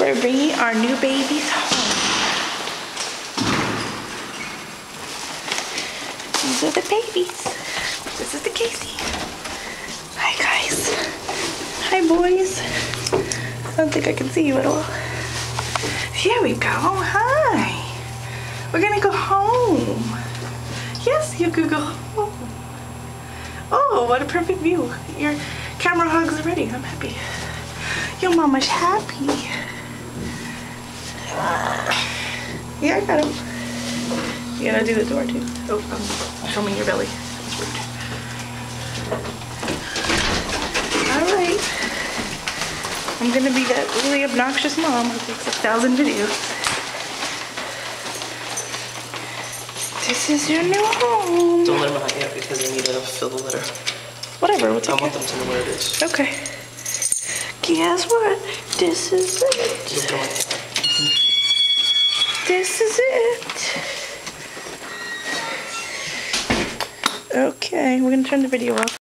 for bringing our new babies home. These are the babies. This is the Casey. Hi guys. Hi boys. I don't think I can see you at all. Here we go. Hi. We're gonna go home. Yes, you could go home. Oh, what a perfect view. Your camera hugs already. I'm happy. Your mama's happy. Yeah, I got him. You gotta do the door too. Oh, I'm filming your belly. That's rude. Alright. I'm gonna be that really obnoxious mom who takes 1,000 videos. This is your new home. Don't let them out yet because they need to fill the litter. Whatever, we'll take I want them to know where it is. Okay. Guess what? This is it. This is it. Okay, we're gonna turn the video off.